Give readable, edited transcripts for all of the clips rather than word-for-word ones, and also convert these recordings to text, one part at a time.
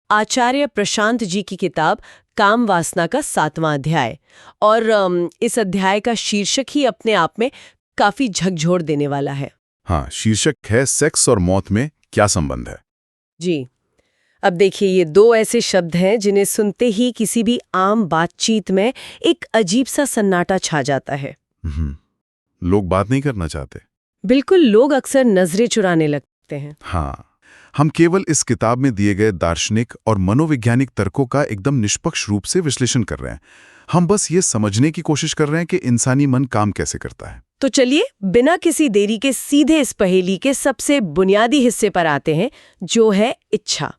आचार्य प्रशांत जी की किताब काम वासना का 7वां अध्याय। और इस अध्याय का शीर्षक ही अपने आप में काफी झकझोर देने वाला है। हाँ, शीर्षक है सेक्स और मौत में क्या संबंध है। जी, अब देखिए, ये दो ऐसे शब्द हैं जिन्हें सुनते ही किसी भी आम बातचीत में एक अजीब सा सन्नाटा छा जाता है। लोग बात नहीं करना चाहते। बिल्कुल, लोग अक्सर नजरें चुराने लगते हैं। हाँ, हम केवल इस किताब में दिए गए दार्शनिक और मनोवैज्ञानिक तर्कों का एकदम निष्पक्ष रूप से विश्लेषण कर रहे हैं। हम बस ये समझने की कोशिश कर रहे हैं कि इंसानी मन काम कैसे करता है। तो चलिए, बिना किसी देरी के सीधे इस पहेली के सबसे बुनियादी हिस्से पर आते हैं, जो है इच्छा।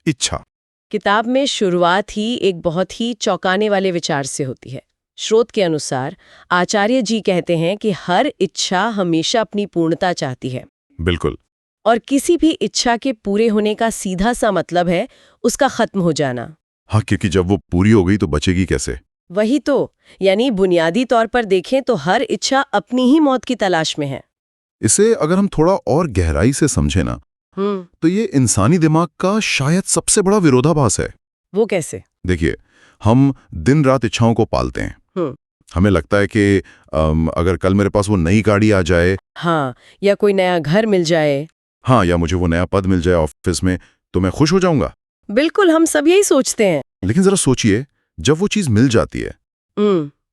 इच्छा। किताब में शुरुआत ही एक बहुत ही चौंकाने वाले विचार से होती है। स्रोत के अनुसार आचार्य जी कहते हैं कि हर इच्छा हमेशा अपनी पूर्णता चाहती है। बिल्कुल। और किसी भी इच्छा के पूरे होने का सीधा सा मतलब है उसका खत्म हो जाना। हाँ, क्योंकि जब वो पूरी हो गई तो बचेगी कैसे। वही तो, यानी बुनियादी तौर पर देखें तो हर इच्छा अपनी ही मौत की तलाश में है। इसे अगर हम थोड़ा और गहराई से समझे ना, तो ये इंसानी दिमाग का शायद सबसे बड़ा विरोधाभास है। वो कैसे? देखिए, हम दिन रात इच्छाओं को पालते हैं। हमें लगता है कि अगर कल मेरे पास वो नई गाड़ी आ जाए, हाँ, या कोई नया घर मिल जाए, हाँ, या मुझे वो नया पद मिल जाए ऑफिस में, तो मैं खुश हो जाऊंगा। बिल्कुल, हम सब यही सोचते हैं। लेकिन जरा सोचिए, जब वो चीज मिल जाती है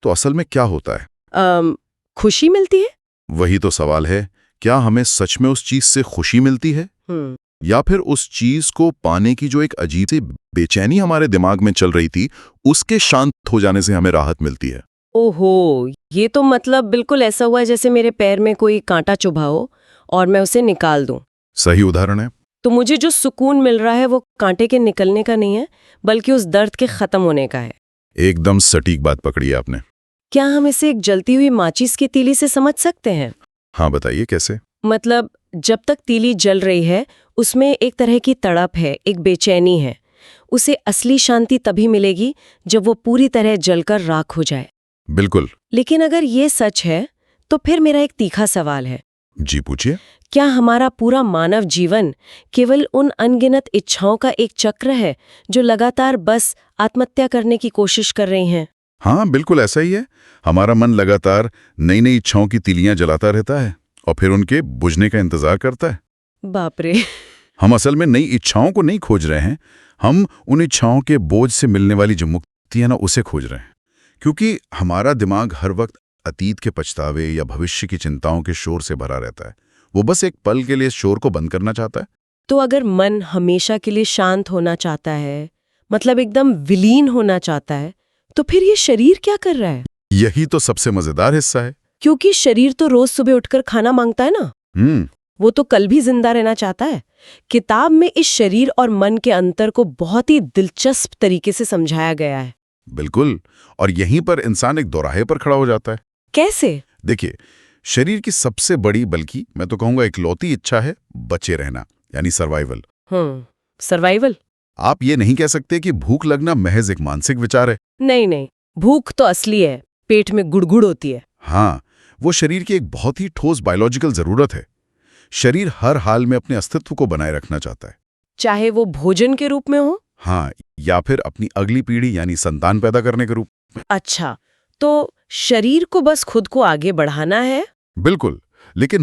तो असल में क्या होता है? खुशी मिलती है। वही तो सवाल है, क्या हमें सच में उस चीज से खुशी मिलती है, या फिर उस चीज को पाने की जो एक अजीब सी बेचैनी हमारे दिमाग में चल रही थी, उसके शांत हो जाने से हमें राहत मिलती है। ओहो, ये तो मतलब बिल्कुल ऐसा हुआ है जैसे मेरे पैर में कोई कांटा चुभा हो और मैं उसे निकाल दूं। सही उदाहरण है। तो मुझे जो सुकून मिल रहा है वो कांटे के निकलने का नहीं है, बल्कि उस दर्द के खत्म होने का है। एकदम सटीक बात पकड़ी है आपने। क्या हम इसे एक जलती हुई माचिस की तीली से समझ सकते हैं? हाँ, बताइए कैसे। मतलब जब तक तीली जल रही है उसमें एक तरह की तड़प है, एक बेचैनी है। उसे असली शांति तभी मिलेगी जब वो पूरी तरह जलकर राख हो जाए। बिल्कुल। लेकिन अगर ये सच है तो फिर मेरा एक तीखा सवाल है। जी, पूछिए। क्या हमारा पूरा मानव जीवन केवल उन अनगिनत इच्छाओं का एक चक्र है जो लगातार बस आत्महत्या करने की कोशिश कर रही हैं? हाँ, बिल्कुल ऐसा ही है। हमारा मन लगातार नई नई इच्छाओं की तीलियां जलाता रहता है और फिर उनके बुझने का इंतजार करता है। बाप रे। हम असल में नई इच्छाओं को नहीं खोज रहे हैं, हम उन इच्छाओं के बोझ से मिलने वाली जो मुक्ति है ना, उसे खोज रहे हैं। क्योंकि हमारा दिमाग हर वक्त अतीत के पछतावे या भविष्य की चिंताओं के शोर से भरा रहता है। वो बस एक पल के लिए शोर को बंद करना चाहता है। तो अगर मन हमेशा के लिए शांत होना चाहता है, मतलब एकदम विलीन होना चाहता है, तो फिर ये शरीर क्या कर रहा है? यही तो सबसे मजेदार हिस्सा है। क्योंकि शरीर तो रोज सुबह उठकर खाना मांगता है ना। वो तो कल भी जिंदा रहना चाहता है। किताब में इस शरीर और मन के अंतर को बहुत ही दिलचस्प तरीके से समझाया गया है। बिल्कुल, और यहीं पर इंसान एक दोराहे पर खड़ा हो जाता है। कैसे? देखिए, शरीर की सबसे बड़ी, बल्कि मैं तो कहूंगा इकलौती इच्छा है बचे रहना, यानी सर्वाइवल। सर्वाइवल? आप ये नहीं कह सकते कि भूख लगना महज एक मानसिक विचार है। नहीं, भूख तो असली है, पेट में गुड़गुड़ होती है। हाँ, वो शरीर की एक बहुत ही ठोस बायोलॉजिकल जरूरत है। शरीर हर हाल में अपने अस्तित्व को बनाए रखना चाहता है, चाहे वो भोजन के रूप में हो, हाँ, या फिर अपनी अगली पीढ़ी यानी संतान पैदा करने के रूप में। अच्छा, तो शरीर को बस खुद को आगे बढ़ाना है? बिल्कुल, लेकिन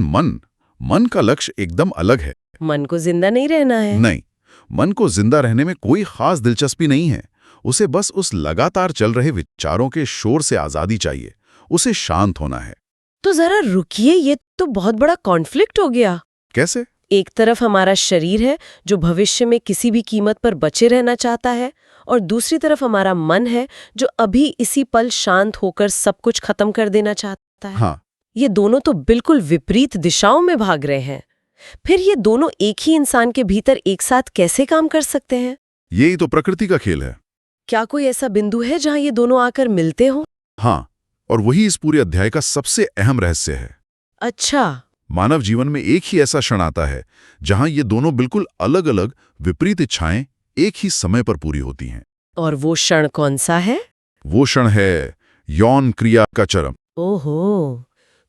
मन का लक्ष्य एकदम अलग है। मन को जिंदा नहीं रहना है? नहीं, मन को जिंदा रहने में कोई खास दिलचस्पी नहीं है। उसे बस उस लगातार चल रहे विचारों के शोर से आजादी चाहिए। उसे शांत होना है। तो जरा रुकिए, ये तो बहुत बड़ा कॉन्फ्लिक्ट हो गया। कैसे? एक तरफ हमारा शरीर है जो भविष्य में किसी भी कीमत पर बचे रहना चाहता है, और दूसरी तरफ हमारा मन है जो अभी इसी पल शांत होकर सब कुछ खत्म कर देना चाहता है। हाँ, ये दोनों तो बिल्कुल विपरीत दिशाओं में भाग रहे हैं। फिर ये दोनों एक ही इंसान के भीतर एक साथ कैसे काम कर सकते हैं? यही तो प्रकृति का खेल है। क्या कोई ऐसा बिंदु है जहां ये दोनों आकर मिलते हो? हाँ, और वही इस पूरे अध्याय का सबसे अहम रहस्य है। अच्छा। मानव जीवन में एक ही ऐसा क्षण आता है जहां ये दोनों बिल्कुल अलग अलग विपरीत इच्छाएं एक ही समय पर पूरी होती हैं। और वो क्षण कौन सा है? वो क्षण है यौन क्रिया का चरम। ओहो,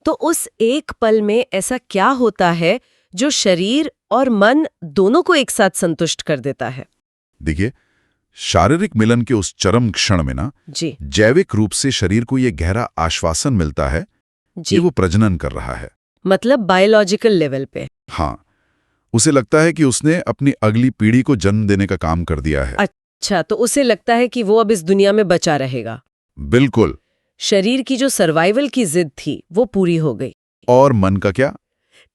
तो उस एक पल में ऐसा क्या होता है जो शरीर और मन दोनों को एक साथ संतुष्ट कर देता है? देखिए, शारीरिक मिलन के उस चरम क्षण में ना जी जैविक रूप से शरीर को ये गहरा आश्वासन मिलता है जी कि वो प्रजनन कर रहा है। मतलब बायोलॉजिकल लेवल पे। हाँ, उसे लगता है कि उसने अपनी अगली पीढ़ी को जन्म देने का काम कर दिया है। अच्छा, तो उसे लगता है कि वो अब इस दुनिया में बचा रहेगा। बिल्कुल। शरीर की जो सर्वाइवल की जिद थी वो पूरी हो गई। और मन का क्या?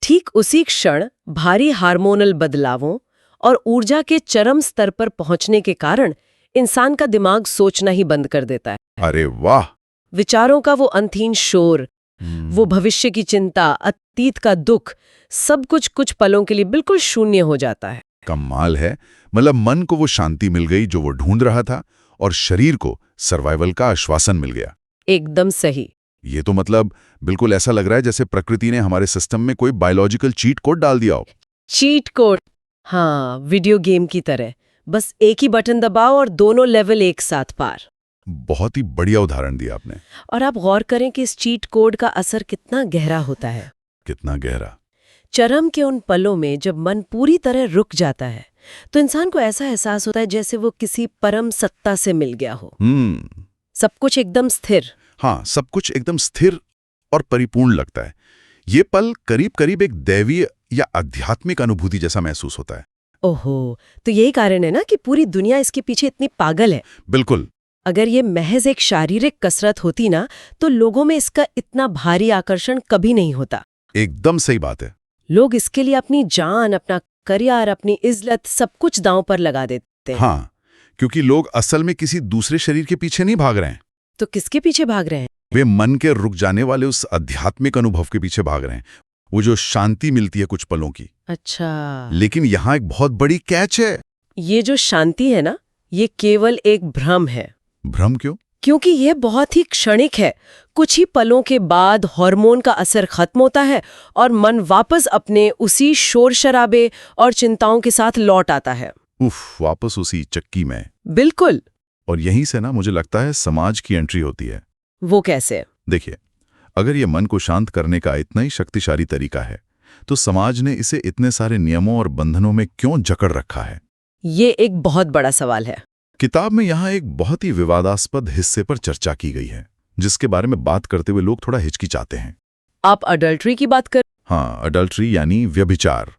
ठीक उसी क्षण भारी हार्मोनल बदलावों और ऊर्जा के चरम स्तर पर पहुंचने के कारण इंसान का दिमाग सोचना ही बंद कर देता है। अरे वाह! विचारों का वो अंतहीन शोर, वो भविष्य की चिंता, अतीत का दुख, सब कुछ पलों के लिए बिल्कुल शून्य हो जाता है। कमाल है। मतलब मन को वो शांति मिल गई जो वो ढूंढ रहा था, और शरीर को सर्वाइवल का आश्वासन मिल गया। एकदम सही। ये तो मतलब बिल्कुल ऐसा लग रहा है जैसे प्रकृति ने हमारे सिस्टम में कोई बायोलॉजिकल चीट कोड डाल दिया हो। चीट कोड, हाँ, वीडियो गेम की तरह। बस एक ही बटन दबाओ और दोनों लेवल एक साथ पार। बहुत ही बढ़िया उदाहरण दिया आपने। और आप गौर करें कि इस चीट कोड का असर कितना गहरा होता है। कितना गहरा? चरम के उन पलों में जब मन पूरी तरह रुक जाता है तो इंसान को ऐसा एहसास होता है जैसे वो किसी परम सत्ता से मिल गया हो। सब कुछ एकदम स्थिर। हाँ, सब कुछ एकदम स्थिर और परिपूर्ण लगता है। ये पल करीब करीब एक दैवीय या आध्यात्मिक अनुभूति जैसा महसूस होता है। ओहो, तो यही कारण है ना कि पूरी दुनिया इसके पीछे इतनी पागल है। बिल्कुल। अगर ये महज एक शारीरिक कसरत होती ना तो लोगों में इसका इतना भारी आकर्षण कभी नहीं होता। एकदम सही बात है। लोग इसके लिए अपनी जान, अपना करियर, अपनी इज्जत सब कुछ दांव पर लगा देते हैं। हाँ, क्योंकि लोग असल में किसी दूसरे शरीर के पीछे नहीं भाग रहे हैं। तो किसके पीछे भाग रहे हैं? वे मन के रुक जाने वाले उस आध्यात्मिक अनुभव के पीछे भाग रहे हैं, वो जो शांति मिलती है कुछ पलों की। अच्छा, लेकिन यहाँ एक बहुत बड़ी कैच है। ये जो शांति है ना, ये केवल एक भ्रम है। भ्रम क्यों? क्योंकि ये बहुत ही क्षणिक है। कुछ ही पलों के बाद हार्मोन का असर खत्म होता है और मन वापस अपने उसी शोर शराबे और चिंताओं के साथ लौट आता है। उफ, वापस उसी चक्की में। बिल्कुल। और यहीं से ना मुझे लगता है समाज की एंट्री होती है। वो कैसे? देखिए, अगर ये मन को शांत करने का इतना ही शक्तिशाली तरीका है तो समाज ने इसे इतने सारे नियमों और बंधनों में क्यों जकड़ रखा है? ये एक बहुत बड़ा सवाल है। किताब में यहाँ एक बहुत ही विवादास्पद हिस्से पर चर्चा की गई है जिसके बारे में बात करते हुए लोग थोड़ा हिचकिचाते हैं। आप अडल्ट्री की बात कर? हाँ, अडल्ट्री यानी व्यभिचार।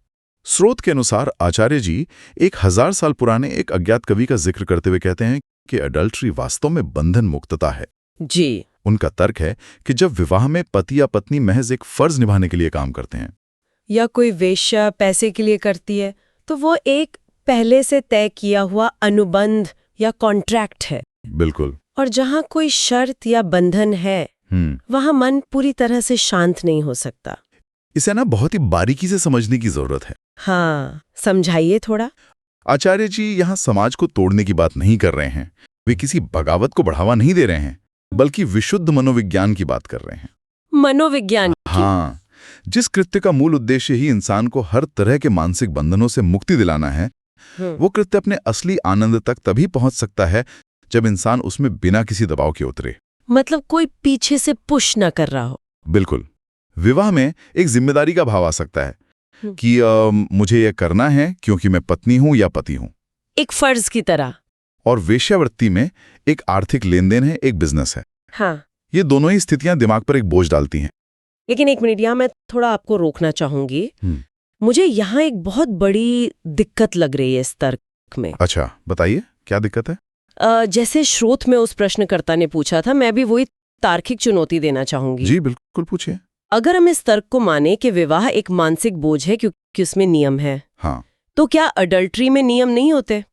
स्रोत के अनुसार आचार्य जी 1000 साल पुराने एक अज्ञात कवि का जिक्र करते हुए कहते हैं कि अडल्ट्री वास्तव में बंधन मुक्तता है। जी। उनका तर्क है कि जब विवाह में पति या पत्नी महज एक फर्ज निभाने के लिए काम करते हैं या कोई वेश्या पैसे के लिए करती है तो वो एक पहले से तय किया हुआ अनुबंध या कॉन्ट्रैक्ट है। बिल्कुल। और जहाँ कोई शर्त या बंधन है वहाँ मन पूरी तरह से शांत नहीं हो सकता। इसे ना बहुत ही बारीकी से समझने की जरूरत है। हाँ, समझाइए थोड़ा। आचार्य जी यहाँ समाज को तोड़ने की बात नहीं कर रहे हैं। वे किसी बगावत को बढ़ावा नहीं दे रहे हैं, बल्कि विशुद्ध मनोविज्ञान की बात कर रहे हैं। मनोविज्ञान? हाँ, जिस कृत्य का मूल उद्देश्य ही इंसान को हर तरह के मानसिक बंधनों से मुक्ति दिलाना है, वो कृत्य अपने असली आनंद तक तभी पहुंच सकता है जब इंसान उसमें बिना किसी दबाव के उतरे। मतलब कोई पीछे से पुश न कर रहा हो। बिल्कुल। विवाह में एक जिम्मेदारी का भाव आ सकता है कि मुझे यह करना है क्योंकि मैं पत्नी हूं या पति हूं, एक फर्ज की तरह। और वेश्यावृत्ति में एक आर्थिक लेनदेन है, एक बिजनेस है। हाँ, ये दोनों ही स्थितियां दिमाग पर एक बोझ डालती हैं। लेकिन एक मिनट, यहाँ मैं थोड़ा आपको रोकना चाहूंगी। मुझे यहाँ एक बहुत बड़ी दिक्कत लग रही है इस तर्क में। अच्छा, बताइए क्या दिक्कत है? जैसे स्रोत में उस प्रश्नकर्ता ने पूछा था, मैं भी वही तार्किक चुनौती देना चाहूंगी। जी बिल्कुल, पूछिए। अगर हम इस तर्क को माने कि विवाह एक मानसिक बोझ है क्योंकि उसमें नियम है, हाँ, तो क्या अडल्ट्री में नियम नहीं होते?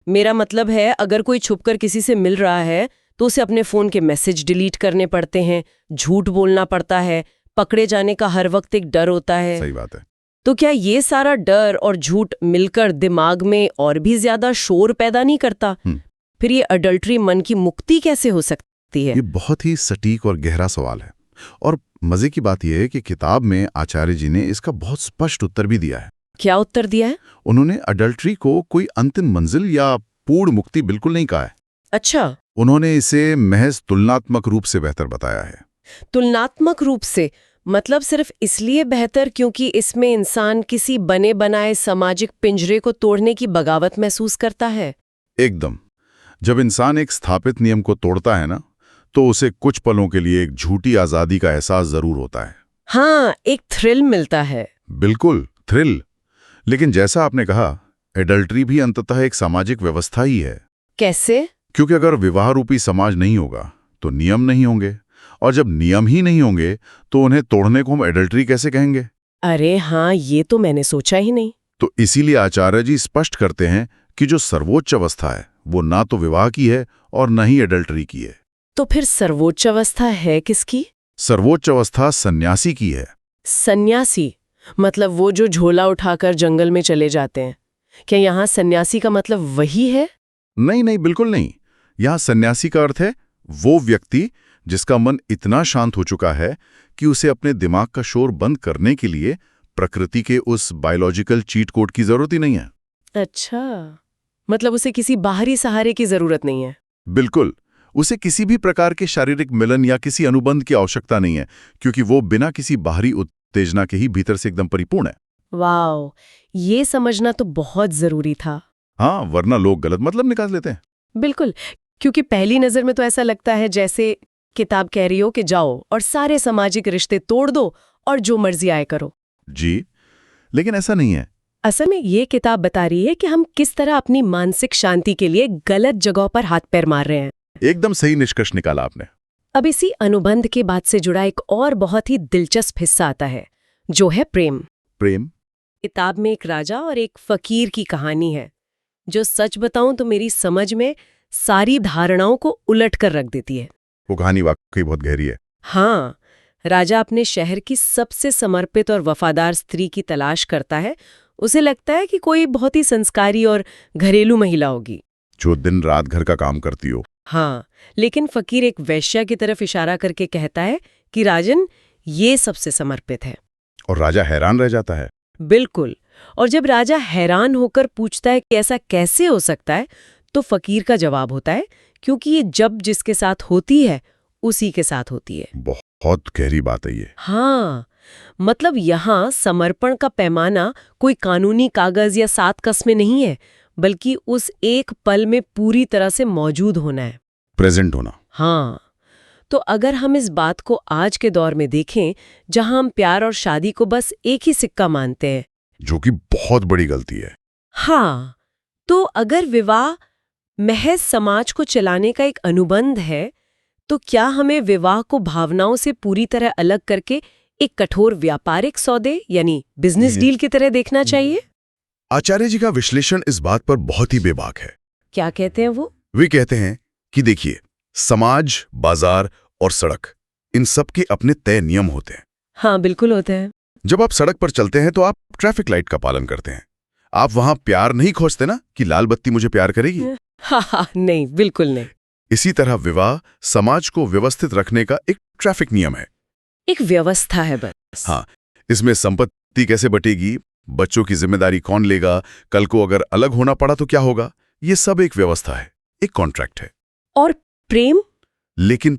मेरा मतलब है, अगर कोई छुपकर किसी से मिल रहा है तो उसे अपने फोन के मैसेज डिलीट करने पड़ते हैं, झूठ बोलना पड़ता है, पकड़े जाने का हर वक्त एक डर होता है। सही बात है। तो क्या ये सारा डर और झूठ मिलकर दिमाग में और भी ज्यादा शोर पैदा नहीं करता? फिर ये अडल्ट्री मन की मुक्ति कैसे हो सकती है? ये बहुत ही सटीक और गहरा सवाल है, और मजे की बात यह है कि किताब में आचार्य जी ने इसका बहुत स्पष्ट उत्तर भी दिया है। क्या उत्तर दिया है? उन्होंने अडल्ट्री को कोई अंतिम मंजिल या पूर्ण मुक्ति बिल्कुल नहीं कहा है। अच्छा। उन्होंने इसे महज तुलनात्मक रूप से बेहतर बताया है। तुलनात्मक रूप से मतलब सिर्फ इसलिए बेहतर क्योंकि इसमें इंसान किसी बने बनाए सामाजिक पिंजरे को तोड़ने की बगावत महसूस करता है? एकदम। जब इंसान एक स्थापित नियम को तोड़ता है ना, तो उसे कुछ पलों के लिए एक झूठी आजादी का एहसास जरूर होता है। हाँ, एक थ्रिल मिलता है। बिल्कुल, थ्रिल। लेकिन जैसा आपने कहा, एडल्ट्री भी अंततः एक सामाजिक व्यवस्था ही है। कैसे? क्योंकि अगर विवाह रूपी समाज नहीं होगा तो नियम नहीं होंगे, और जब नियम ही नहीं होंगे तो उन्हें तोड़ने को हम एडल्ट्री कैसे कहेंगे? अरे हाँ, ये तो मैंने सोचा ही नहीं। तो इसीलिए आचार्य जी स्पष्ट करते हैं कि जो सर्वोच्च अवस्था है वो ना तो विवाह की है और न ही एडल्ट्री की है। तो फिर सर्वोच्च अवस्था है किसकी? सर्वोच्च अवस्था सन्यासी की है। सन्यासी मतलब वो जो झोला उठाकर जंगल में चले जाते हैं? क्या यहाँ सन्यासी का मतलब वही है? नहीं नहीं, बिल्कुल नहीं। यहाँ सन्यासी का अर्थ है वो व्यक्ति जिसका मन इतना शांत हो चुका है कि उसे अपने दिमाग का शोर बंद करने के लिए प्रकृति के उस बायोलॉजिकल चीट कोड की जरूरत ही नहीं है। अच्छा, मतलब उसे किसी बाहरी सहारे की जरूरत नहीं है। बिल्कुल, उसे किसी भी प्रकार के शारीरिक मिलन या किसी अनुबंध की आवश्यकता नहीं है, क्योंकि वो बिना किसी बाहरी उत्तेजना के ही भीतर से एकदम परिपूर्ण है। वाह, ये समझना तो बहुत जरूरी था। हाँ, वरना लोग गलत मतलब निकाल लेते हैं। बिल्कुल, क्योंकि पहली नजर में तो ऐसा लगता है जैसे किताब कह रही हो कि जाओ और सारे सामाजिक रिश्ते तोड़ दो और जो मर्जी आए करो। जी, लेकिन ऐसा नहीं है। असल में ये किताब बता रही है कि हम किस तरह अपनी मानसिक शांति के लिए गलत जगह पर हाथ पैर मार रहे हैं। एकदम सही निष्कर्ष निकाला आपने। अब इसी अनुबंध के बाद से जुड़ा एक और बहुत ही दिलचस्प हिस्सा आता है, जो है प्रेम। प्रेम? किताब में एक राजा और एक फकीर की कहानी है, जो सच बताऊं तो मेरी समझ में सारी धारणाओं को उलट कर रख देती है। वो कहानी वाकई बहुत गहरी है। हाँ, राजा अपने शहर की सबसे समर्पित और वफादार स्त्री की तलाश करता है। उसे लगता है कि कोई बहुत ही संस्कारी और घरेलू महिला होगी जो दिन रात घर का काम करती हो। हाँ, लेकिन फकीर एक वेश्या की तरफ इशारा करके कहता है कि राजन, ये सबसे समर्पित है। और राजा हैरान रह जाता है। बिल्कुल, और जब राजा हैरान होकर पूछता है कि ऐसा कैसे हो सकता है, तो फकीर का जवाब होता है, क्योंकि ये जब जिसके साथ होती है उसी के साथ होती है। बहुत गहरी बात है ये। हाँ, मतलब यहाँ समर्पण का पैमाना कोई कानूनी कागज या 7 कस्में नहीं है, बल्कि उस एक पल में पूरी तरह से मौजूद होना है, प्रेजेंट होना। हाँ, तो अगर हम इस बात को आज के दौर में देखें, जहां हम प्यार और शादी को बस एक ही सिक्का मानते हैं, जो कि बहुत बड़ी गलती है। हाँ, तो अगर विवाह महज समाज को चलाने का एक अनुबंध है, तो क्या हमें विवाह को भावनाओं से पूरी तरह अलग करके एक कठोर व्यापारिक सौदे यानी बिजनेस डील की तरह देखना चाहिए? आचार्य जी का विश्लेषण इस बात पर बहुत ही बेबाक है। क्या कहते हैं वो? वे कहते हैं कि देखिए, समाज, बाजार और सड़क, इन सब के अपने तय नियम होते हैं। हाँ, बिल्कुल होते हैं। जब आप सड़क पर चलते हैं तो आप ट्रैफिक लाइट का पालन करते हैं। आप वहां प्यार नहीं खोजते ना कि लाल बत्ती मुझे प्यार करेगी। हाँ, नहीं, बिल्कुल नहीं। इसी तरह विवाह समाज को व्यवस्थित रखने का एक ट्रैफिक नियम है, एक व्यवस्था है बस। हाँ, इसमें संपत्ति कैसे बटेगी, बच्चों की जिम्मेदारी कौन लेगा, कल को अगर अलग होना पड़ा तो क्या होगा, ये सब एक व्यवस्था है, एक कॉन्ट्रैक्ट है। और प्रेम? लेकिन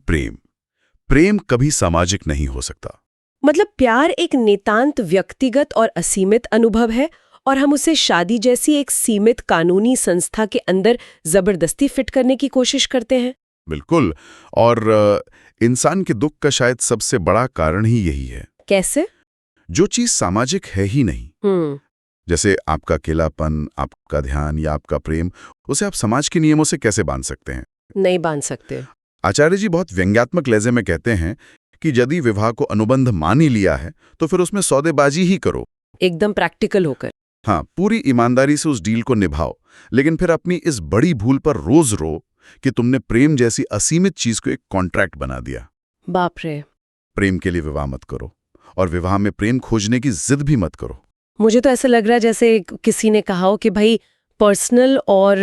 प्रेम कभी सामाजिक नहीं हो सकता। मतलब प्यार एक नितांत व्यक्तिगत और असीमित अनुभव है, और हम उसे शादी जैसी एक सीमित कानूनी संस्था के अंदर जबरदस्ती फिट करने की कोशिश करते हैं। बिल्कुल, और इंसान के दुख का शायद सबसे बड़ा कारण ही यही है। कैसे? जो चीज सामाजिक है ही नहीं, जैसे आपका अकेलापन, आपका ध्यान या आपका प्रेम, उसे आप समाज के नियमों से कैसे बांध सकते हैं? नहीं बांध सकते। आचार्य जी बहुत व्यंग्यात्मक लहजे में कहते हैं कि यदि विवाह को अनुबंध मान ही लिया है तो फिर उसमें सौदेबाजी ही करो, एकदम प्रैक्टिकल होकर। हाँ, पूरी ईमानदारी से उस डील को निभाओ, लेकिन फिर अपनी इस बड़ी भूल पर रोज रो कि तुमने प्रेम जैसी असीमित चीज को एक कॉन्ट्रैक्ट बना दिया। बाप रे। प्रेम के लिए विवाह मत करो, और विवाह में प्रेम खोजने की जिद भी मत करो। मुझे तो ऐसा लग रहा है जैसे किसी ने कहा हो कि भाई पर्सनल और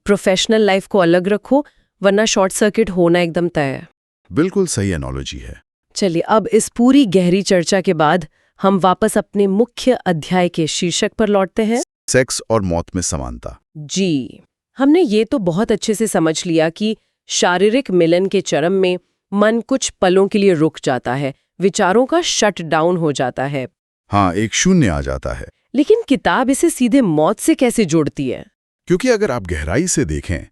प्रोफेशनल लाइफ को अलग रखो, वरना शॉर्ट सर्किट होना एकदम तय है। बिल्कुल सही एनोलॉजी है। चलिए, अब इस पूरी गहरी चर्चा के बाद हम वापस अपने मुख्य अध्याय के शीर्षक पर लौटते हैं, सेक्स और मौत में समानता। जी, हमने ये तो बहुत अच्छे से समझ लिया कि शारीरिक मिलन के चरम में मन कुछ पलों के लिए रुक जाता है, विचारों का शट डाउन हो जाता है। हाँ, एक शून्य आ जाता है। लेकिन किताब इसे सीधे मौत से कैसे जोड़ती है? क्योंकि अगर आप गहराई से देखें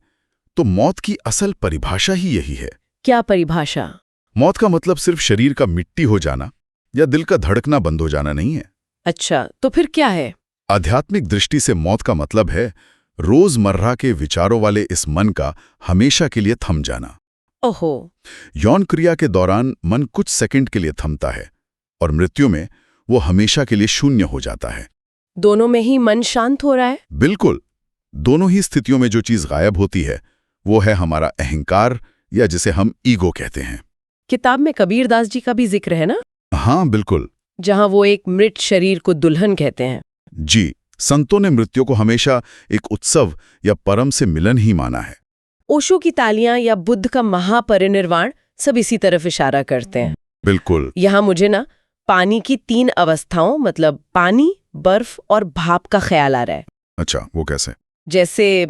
तो मौत की असल परिभाषा ही यही है। क्या परिभाषा? मौत का मतलब सिर्फ शरीर का मिट्टी हो जाना या दिल का धड़कना बंद हो जाना नहीं है। अच्छा, तो फिर क्या है? आध्यात्मिक दृष्टि से मौत का मतलब है रोजमर्रा के विचारों वाले इस मन का हमेशा के लिए थम जाना। ओहो। यौन क्रिया के दौरान मन कुछ सेकंड के लिए थमता है और मृत्यु में वो हमेशा के लिए शून्य हो जाता है। दोनों में ही मन शांत हो रहा है? बिल्कुल। दोनों ही स्थितियों में जो चीज गायब होती है वो है हमारा अहंकार, या जिसे हम ईगो कहते हैं। किताब में कबीरदास जी का भी जिक्र है ना? हाँ बिल्कुल। जहां वो एक मृत शरीर को दुल्हन कहते हैं। जी, संतों ने मृत्यु को हमेशा एक उत्सव या परम से मिलन ही माना है। ओशो की तालियां या बुद्ध का महापरिनिर्वाण सब इसी तरफ इशारा करते हैं। बिल्कुल। यहाँ मुझे ना पानी की 3 अवस्थाओं, मतलब पानी, बर्फ और भाप का ख्याल आ रहा है। अच्छा, वो कैसे? जैसे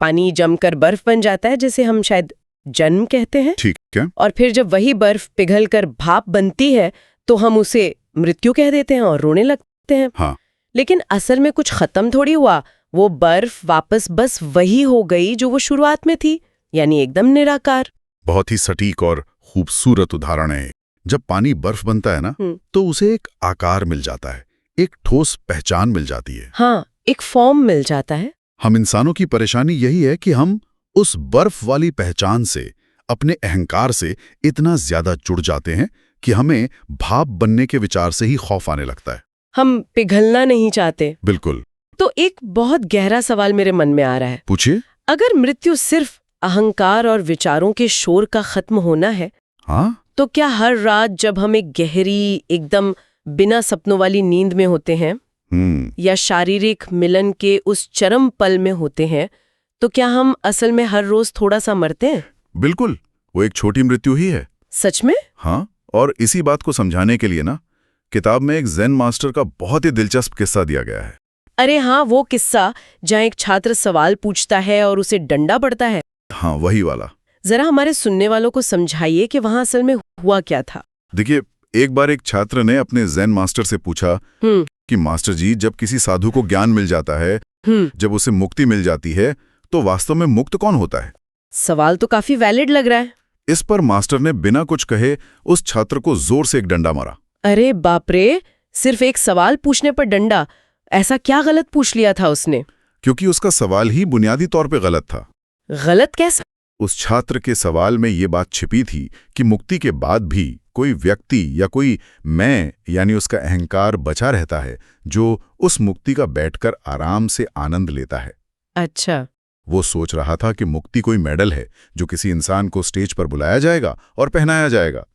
पानी जमकर बर्फ बन जाता है, जैसे हम शायद जन्म कहते हैं। ठीक है। और फिर जब वही बर्फ पिघलकर भाप बनती है तो हम उसे मृत्यु कह देते हैं और रोने लगते हैं। हाँ। लेकिन असल में कुछ खत्म थोड़ी हुआ, वो बर्फ वापस बस वही हो गई जो वो शुरुआत में थी, यानी एकदम निराकार। बहुत ही सटीक और खूबसूरत उदाहरण है। जब पानी बर्फ बनता है ना, तो उसे एक आकार मिल जाता है, एक ठोस पहचान मिल जाती है। हाँ, एक फॉर्म मिल जाता है। हम इंसानों की परेशानी यही है कि हम उस बर्फ वाली पहचान से, अपने अहंकार से इतना ज्यादा जुड़ जाते हैं कि हमें भाप बनने के विचार से ही खौफ आने लगता है। हम पिघलना नहीं चाहते। बिल्कुल। तो एक बहुत गहरा सवाल मेरे मन में आ रहा है। पूछिए। अगर मृत्यु सिर्फ अहंकार और विचारों के शोर का खत्म होना है, हाँ, तो क्या हर रात जब हम एक गहरी, एकदम बिना सपनों वाली नींद में होते हैं या शारीरिक मिलन के उस चरम पल में होते हैं, तो क्या हम असल में हर रोज थोड़ा सा मरते हैं? बिल्कुल, वो एक छोटी मृत्यु ही है। सच में? हाँ, और इसी बात को समझाने के लिए ना किताब में एक ज़ेन मास्टर का बहुत ही दिलचस्प किस्सा दिया गया है। अरे हाँ, वो किस्सा जहाँ एक छात्र सवाल पूछता है और उसे डंडा पड़ता है। हाँ, वही वाला। जरा हमारे सुनने वालों को समझाइए कि वहाँ असल में हुआ क्या था। देखिए, एक बार एक छात्र ने अपने ज़ेन मास्टर से पूछा कि मास्टर जी, जब किसी साधु को ज्ञान मिल जाता है, जब उसे मुक्ति मिल जाती है, तो वास्तव में मुक्त कौन होता है? सवाल तो काफी वैलिड लग रहा है। इस पर मास्टर ने बिना कुछ कहे उस छात्र को जोर से एक डंडा मारा। अरे बाप रे, सिर्फ एक सवाल पूछने पर डंडा? ऐसा क्या गलत पूछ लिया था उसने? क्योंकि उसका सवाल ही बुनियादी तौर पे गलत था। गलत कैसे? उस छात्र के सवाल में ये बात छिपी थी कि मुक्ति के बाद भी कोई व्यक्ति या कोई मैं, यानी उसका अहंकार बचा रहता है, जो उस मुक्ति का बैठकर आराम से आनंद लेता है। अच्छा। वो सोच रहा था कि मुक्ति कोई मेडल है जो किसी इंसान को स्टेज पर बुलाया जाएगा और पहनाया जाएगा।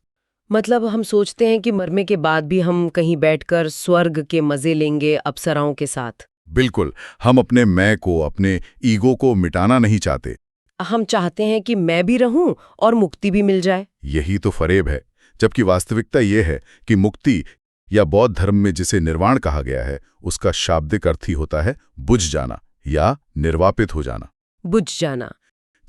मतलब हम सोचते हैं कि मरने के बाद भी हम कहीं बैठकर स्वर्ग के मजे लेंगे अप्सराओं के साथ। बिल्कुल, हम अपने मैं को, अपने ईगो को मिटाना नहीं चाहते। हम चाहते हैं कि मैं भी रहूं और मुक्ति भी मिल जाए। यही तो फरेब है। जबकि वास्तविकता ये है कि मुक्ति, या बौद्ध धर्म में जिसे निर्वाण कहा गया है, उसका शाब्दिक अर्थ ही होता है बुझ जाना या निर्वापित हो जाना। बुझ जाना।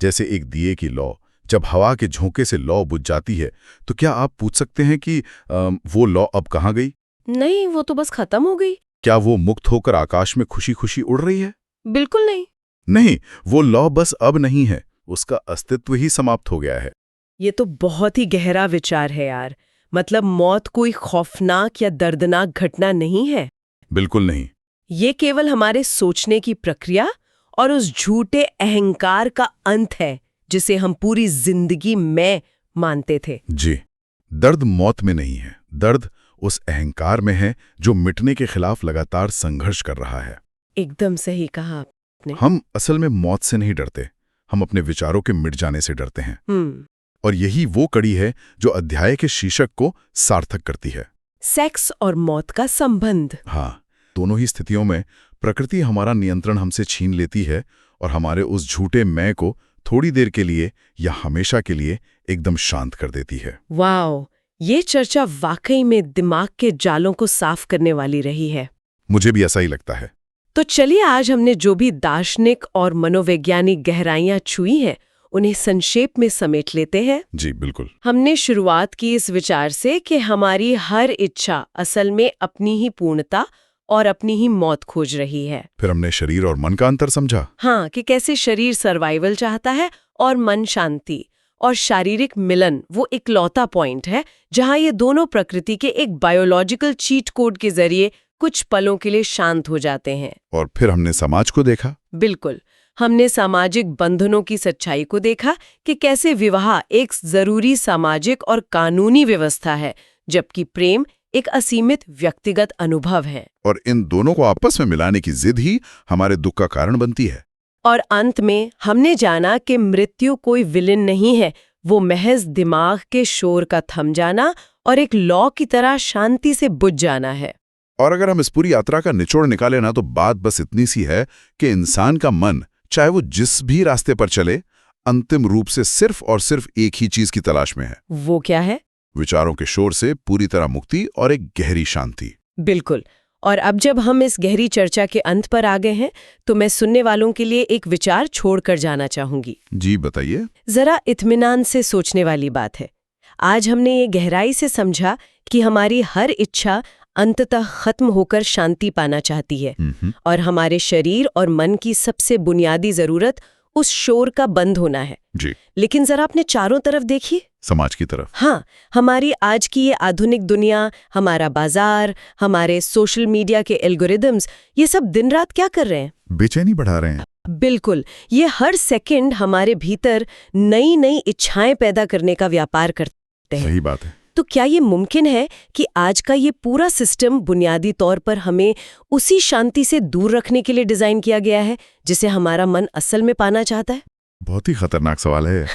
जैसे एक दिए की लौ जब हवा के झोंके से लौ बुझ जाती है, तो क्या आप पूछ सकते हैं कि वो लौ अब कहाँ गई? नहीं, वो तो बस खत्म हो गई। क्या वो मुक्त होकर आकाश में खुशी खुशी उड़ रही है? बिल्कुल नहीं। नहीं, वो लौ बस अब नहीं है, उसका अस्तित्व ही समाप्त हो गया है। ये तो बहुत ही गहरा विचार है यार। मतलब मौत कोई खौफनाक या दर्दनाक घटना नहीं है। बिल्कुल नहीं। ये केवल हमारे सोचने की प्रक्रिया और उस झूठे अहंकार का अंत है जिसे हम पूरी जिंदगी में मानते थे। जी, दर्द मौत में नहीं है, दर्द उस अहंकार में है जो मिटने के खिलाफ लगातार संघर्ष कर रहा है। एकदम सही कहा आपने। हम असल में मौत से नहीं डरते, हम अपने विचारों के मिट जाने से डरते हैं। और यही वो कड़ी है जो अध्याय के शीर्षक को सार्थक करती है। सेक्स और मौत का संबंध। हाँ, दोनों ही स्थितियों में प्रकृति हमारा नियंत्रण हमसे छीन लेती है और हमारे उस झूठे मैं को थोड़ी देर के लिए या हमेशा के लिए एकदम शांत कर देती है। वाओ, ये चर्चा वाकई में दिमाग के जालों को साफ करने वाली रही है। मुझे भी ऐसा ही लगता है। तो चलिए, आज हमने जो भी दार्शनिक और मनोवैज्ञानिक गहराइयां छुई हैं, उन्हें संक्षेप में समेट लेते हैं। जी बिल्कुल। हमने शुरुआत की इस विचार से कि हमारी हर इच्छा असल में अपनी ही पूर्णता और अपनी ही मौत खोज रही है। फिर हमने शरीर और मन का अंतर समझा। हाँ, कि कैसे शरीर सर्वाइवल चाहता है और मन शांति, और शारीरिक मिलन वो इकलौता पॉइंट है जहां ये दोनों प्रकृति के एक बायोलॉजिकल चीट कोड के जरिए कुछ पलों के लिए शांत हो जाते हैं। और फिर हमने समाज को देखा। बिल्कुल, हमने सामाजिक बंधनों की सच्चाई को देखा कि कैसे विवाह एक जरूरी सामाजिक और कानूनी व्यवस्था है, जबकि प्रेम एक असीमित व्यक्तिगत अनुभव है। और इन दोनों को आपस में मिलाने की जिद ही हमारे दुख का कारण बनती है। और अंत में हमने जाना कि मृत्यु कोई विलेन नहीं है, वो महज दिमाग के शोर का थम जाना और एक लौ की तरह शांति से बुझ जाना है। और अगर हम इस पूरी यात्रा का निचोड़ निकाले ना, तो बात बस इतनी सी है कि इंसान का मन, चाहे वो जिस भी रास्ते पर चले, अंतिम रूप से सिर्फ और सिर्फ एक ही चीज की तलाश में है। वो क्या है? विचारों के शोर से पूरी तरह मुक्ति और एक गहरी शांति। बिल्कुल। और अब जब हम इस गहरी चर्चा के अंत पर आ गए हैं, तो मैं सुनने वालों के लिए एक विचार छोड़कर जाना चाहूंगी। जी बताइए। जरा इत्मीनान से सोचने वाली बात है। आज हमने ये गहराई से समझा कि हमारी हर इच्छा अंततः खत्म होकर शांति पाना चाहती है, और हमारे शरीर और मन की सबसे बुनियादी जरूरत उस शोर का बंद होना है। जी। लेकिन जरा अपने चारों तरफ देखिए, समाज की तरफ। हाँ, हमारी आज की ये आधुनिक दुनिया, हमारा बाजार, हमारे सोशल मीडिया के एल्गोरिदम्स, ये सब दिन रात क्या कर रहे हैं? बेचैनी बढ़ा रहे हैं। बिल्कुल, ये हर सेकंड हमारे भीतर नई नई इच्छाएं पैदा करने का व्यापार करते हैं। सही बात है। तो क्या ये मुमकिन है कि आज का ये पूरा सिस्टम बुनियादी तौर पर हमें उसी शांति से दूर रखने के लिए डिजाइन किया गया है जिसे हमारा मन असल में पाना चाहता है? बहुत ही खतरनाक सवाल है।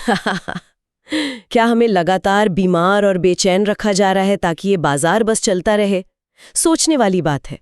क्या हमें लगातार बीमार और बेचैन रखा जा रहा है ताकि ये बाजार बस चलता रहे? सोचने वाली बात है।